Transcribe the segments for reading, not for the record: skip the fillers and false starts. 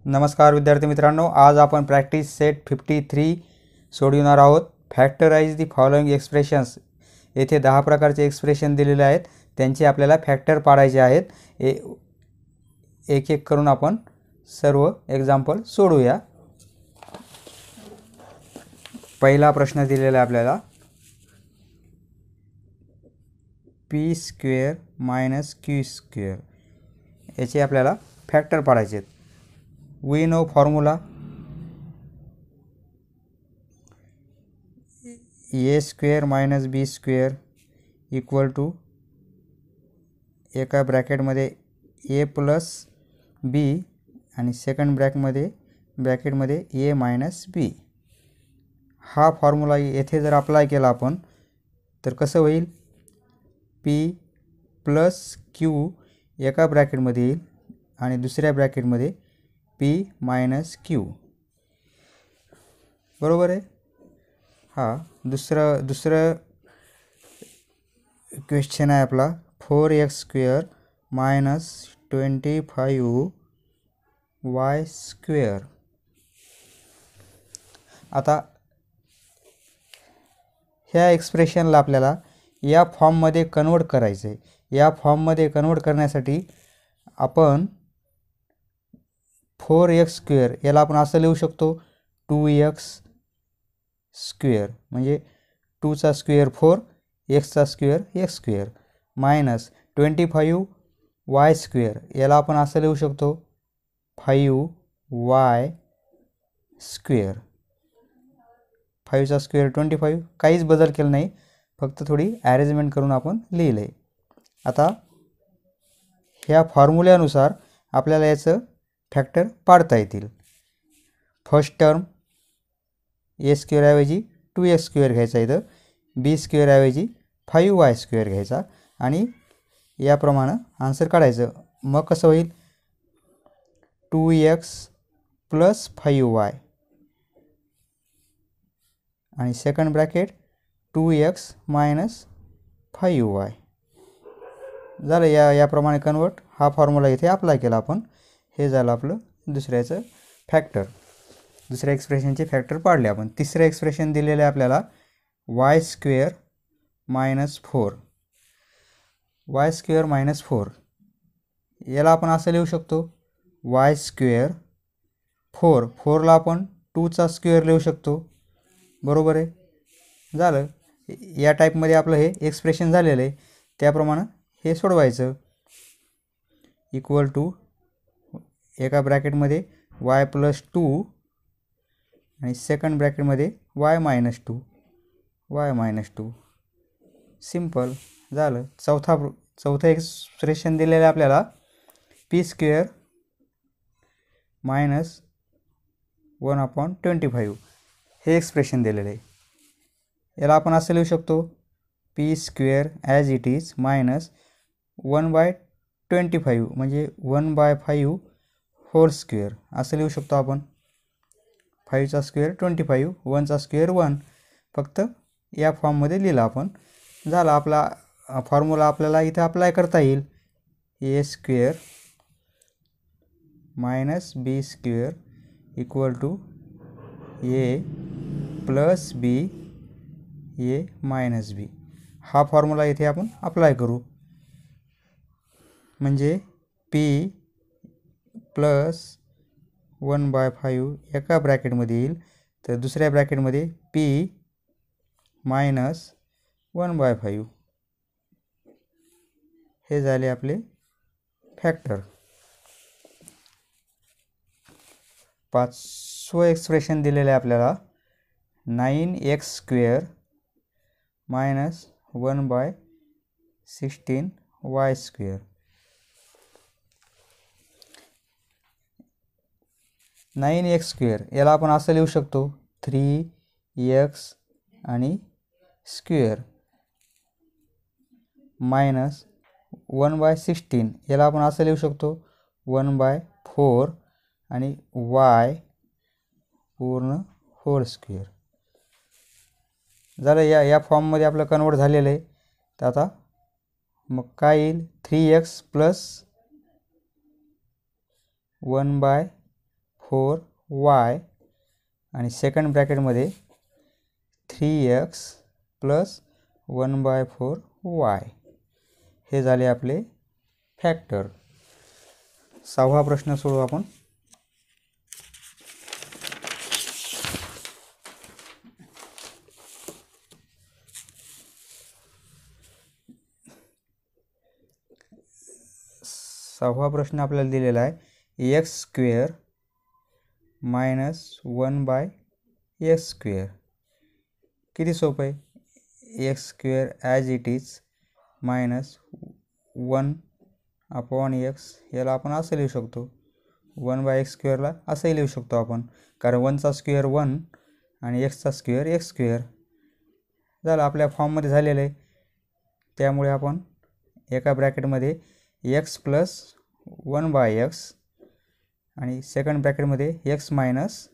नमस्कार विद्यार्थी मित्रांनो, आज आपण प्रॅक्टिस सेट 53 सोडविणार आहोत। Factorise the following expressions. येथे 10 प्रकारचे एक्सप्रेशन दिलेले आहेत, त्यांचे आपल्याला फॅक्टर पाडायचे आहेत। एक एक करून आपण सर्व एक्झाम्पल सोडवूया। पहिला प्रश्न दिलेला आहे आपल्याला, p² - q²। याचे आपल्याला फॅक्टर पाडायचे आहेत। We know formula a² - b² equal to एका ब्रॅकेटमध्ये a प्लस b आणि सेकंड ब्रॅकेटमध्ये a - b। हा फॉर्म्युला येथे जर अप्लाय केला आपण तर कसं होईल, p प्लस q एका ब्रॅकेटमध्ये येईल आणि दुसऱ्या ब्रॅकेटमध्ये p - q, बरोबर आहे। दुसरं क्वेश्चन आहे आपला, 4x² - 25y²। आता ह्या एक्सप्रेशनला आपल्याला या फॉर्ममध्ये कन्वर्ट करायचं आहे। या फॉर्ममध्ये कन्वर्ट करण्यासाठी आपण 4x² याला आपण असं लिहू शकतो, 2x² म्हणजे 2 चा स्क्वेअर 4, x चा स्क्वेअर x² मायनस 25y² याला आपण असं लिहू शकतो, 5y²। 5 चा स्क्वेअर 25, काहीच बदल केला नाही, फक्त थोडी अरेंजमेंट करून आपण लिहिले। आता ह्या फॉर्म्युल्यानुसार आपल्याला याचं फॅक्टर पाडता येतील। फर्स्ट टर्म a² ऐवजी 2x² घ्यायचा, इथं b² ऐवजी 5y² घ्यायचा आणि याप्रमाणे आन्सर काढायचं। मग कसं होईल, 2x प्लस 5y आणि second bracket 2x minus 5y झालं। याप्रमाणे कन्वर्ट, हा फॉर्म्युला इथे अप्लाय केला आपण। हे झालं आपलं दुसऱ्याचं फॅक्टर। दुसऱ्या एक्सप्रेशनचे फॅक्टर पाडले आपण। तिसरं एक्सप्रेशन दिलेलं आहे आपल्याला, y² - 4। y² - 4 याला आपण असं लिहू शकतो, y²। 4ला आपण 2 चा स्क्वेअर लिहू शकतो, बरोबर आहे। झालं, या टाईपमध्ये आपलं हे एक्सप्रेशन झालेलं आहे। त्याप्रमाणे हे सोडवायचं, इक्वल टू एका ब्रॅकेटमध्ये y प्लस 2 आणि सेकंड ब्रॅकेटमध्ये y - 2। सिंपल झालं। चौथं एक्सप्रेशन दिलेलं आहे आपल्याला, p² - 1/25 हे एक्सप्रेशन दिलेलं आहे। याला आपण असं लिहू शकतो, p² as it is minus 1/25 म्हणजे 1/5 होल स्क्वेअर असं लिहू शकतो आपण। 5 चा स्क्वेअर 25, 1 चा स्क्वेअर 1, फक्त या फॉर्ममध्ये लिहिला आपण। झाला आपला फॉर्म्युला आपल्याला इथे अप्लाय करता येईल, a² minus b² equal to a plus b a minus b। हा फॉर्म्युला इथे आपण अप्लाय करू, म्हणजे p प्लस 1/5 एका ब्रॅकेटमध्ये येईल, तर दुसऱ्या ब्रॅकेटमध्ये p मायनस 1/5 हे झाले आपले फॅक्टर। पाचवं एक्सप्रेशन दिलेलं आहे आपल्याला, 9x² - 1/16y²। 9x² याला आपण असं लिहू शकतो, 3x आणि स्क्वेअर मायनस 1/16 याला आपण असं लिहू शकतो, 1/4 आणि y पूर्ण होल स्क्वेअर। झालं, या फॉर्ममध्ये आपलं कन्वर्ट झालेलं आहे। तर आता मग काय येईल, 3x प्लस 1/4 4y आणि सेकंड ब्रॅकेटमध्ये 3x प्लस 1/4y हे झाले आपले फॅक्टर. 6वा प्रश्न सोडवू आपण. सहावा प्रश्न आपल्याला दिलेला आहे एक्स स्क्वेअर मायनस 1/x². किती सोपं आहे. X square as it is minus 1/x याला आपण असं लिहू शकतो. 1/x² असंही लिहू शकतो आपण, कारण 1चा स्क्वेअर 1 आणि एक्सचा स्क्वेअर x². झालं, आपल्या फॉर्ममध्ये झालेलं आहे. त्यामुळे आपण एका ब्रॅकेटमध्ये x प्लस 1/x आणि सेकंड ब्रॅकेटमध्ये x मायनस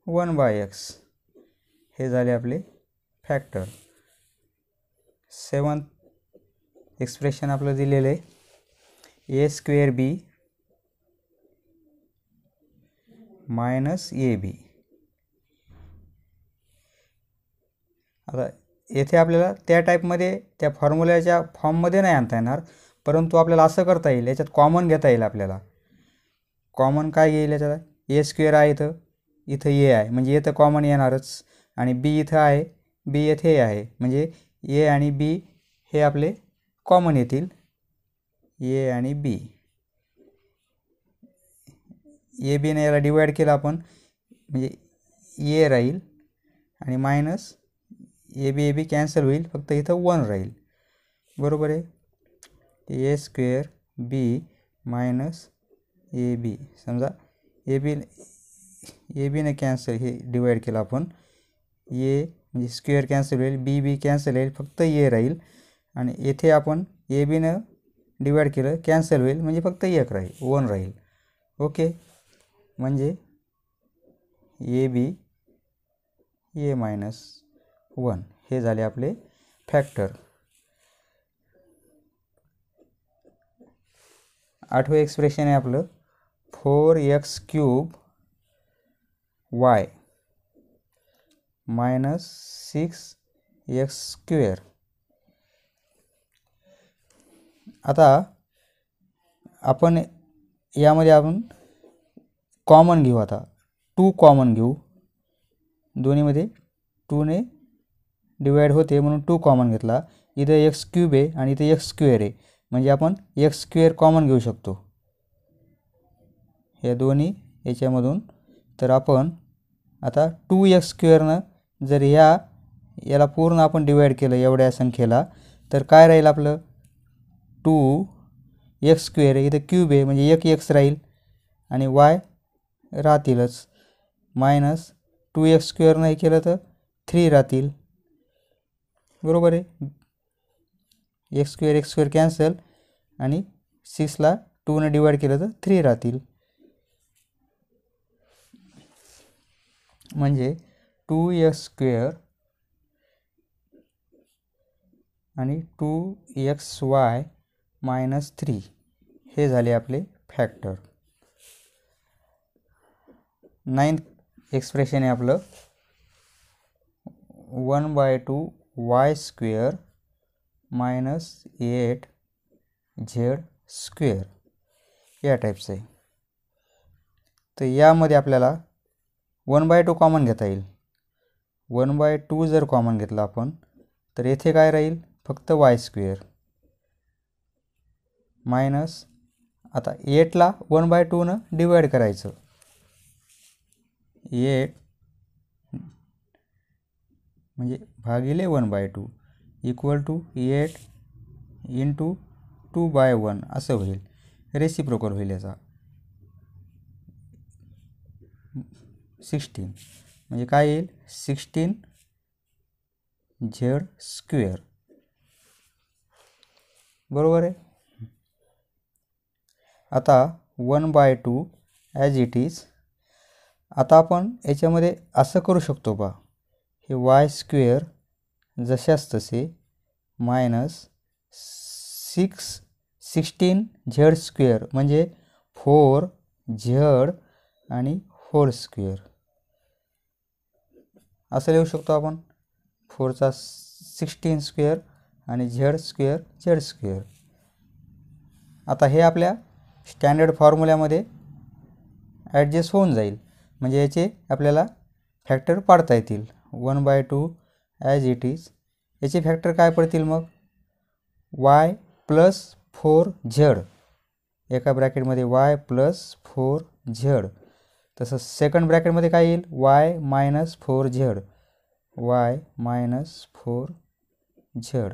1/x हे झाले आपले फॅक्टर. 7th एक्सप्रेशन आपलं दिलेलं आहे a² b मायनस ab. आता येथे आपल्याला त्या टाईपमध्ये त्या फॉर्म्युल्याच्या फॉर्ममध्ये नाही आणता येणार, परंतु आपल्याला असं करता येईल. याच्यात कॉमन घेता येईल. आपल्याला कॉमन काय घेईल याच्यात. a² आहे इथं a आहे म्हणजे इथं कॉमन येणारच, आणि b इथं आहे, b येथे आहे म्हणजे a आणि b हे आपले कॉमन येतील. a आणि b a b ने याला डिवाइड केलं आपण म्हणजे a राहील आणि मायनस a b कॅन्सल होईल, फक्त इथं 1 राहील. बरोबर आहे. a² b minus ab. समजा ए बीने कॅन्सल हे डिवाइड केलं आपण. ए म्हणजे स्क्वेअर कॅन्सल होईल, बी कॅन्सल होईल, फक्त ए राहील. आणि येथे आपण ए बीनं डिवाइड केलं कॅन्सल होईल म्हणजे फक्त 1 राहील, 1 राहील. ओके, म्हणजे ए बी ए मायनस 1 हे झाले आपले फॅक्टर. 8वं एक्सप्रेशन आहे आपलं 4x³ y मायनस 6x². आता आपण यामध्ये कॉमन घेऊ. आता 2 कॉमन घेऊ. दोन्हीमध्ये 2ने डिवाइड होते म्हणून 2 कॉमन घेतला. इथं x³ आहे आणि इथं x² आहे म्हणजे आपण x² कॉमन घेऊ शकतो या दोन्ही याच्यामधून. तर आपण आता 2x² जर याला पूर्ण आपण डिवाइड केलं एवढ्या संख्येला, तर काय राहील आपलं 2x² आहे, इथं क्यूब आहे म्हणजे 1x राहील आणि y राहतीलच. मायनस 2x² नाही केलं तर 3 राहतील. बरोबर आहे. x² कॅन्सल आणि 6ला 2ने डिवाइड केलं तर 3 राहतील. म्हणजे 2x² आणि 2xy मायनस 3 हे झाले आपले फॅक्टर. 9th एक्सप्रेशन आहे आपलं 1/2y² मायनस 8z² या टाईपचं आहे. तर यामध्ये आपल्याला 1/2 कॉमन घेता येईल. 1/2 जर कॉमन घेतला आपण तर येथे काय राहील फक्त y² मायनस आता 8ला 1/2 डिवाइड करायचं. 8 म्हणजे भागिले 1/2 इक्वल टू 8 इंटू 2/1 असं होईल. रेसिप्रोकल होईल याचा. 16 म्हणजे काय येईल 16z². बरोबर आहे. आता 1/2 ॲज इट इज. आता आपण याच्यामध्ये असं करू शकतो बा, हे y² जशाच तसे मायनस 16z² म्हणजे 4z आणि होल स्क्वेअर असं लिहू शकतो आपण. 4चा 16 स्क्वेअर आणि झेड स्क्वेअर. आता हे आपल्या स्टँडर्ड फॉर्म्युल्यामध्ये ॲडजस्ट होऊन जाईल. म्हणजे याचे आपल्याला फॅक्टर पाडता येतील. 1/2 ॲज इट इज. याचे फॅक्टर काय पडतील मग? y + 4z. एका ब्रॅकेटमध्ये y + 4z. तसंच सेकंड ब्रॅकेटमध्ये काय येईल? y - 4z. y - 4z.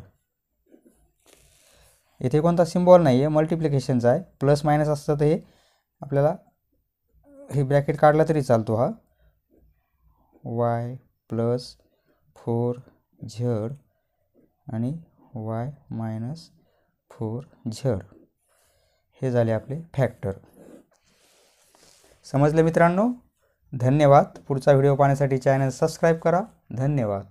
इथे कोणता सिम्बॉल नाही आहे, मल्टिप्लिकेशनचा आहे. प्लस मायनस असतं तर हे आपल्याला हे ब्रॅकेट काढला तरी चालतो. हा y + 4z आणि y - 4z हे झाले आपले फॅक्टर. समजले मित्रांनो? धन्यवाद. पुढचा व्हिडिओ पाहण्यासाठी चॅनल सबस्क्राईब करा. धन्यवाद.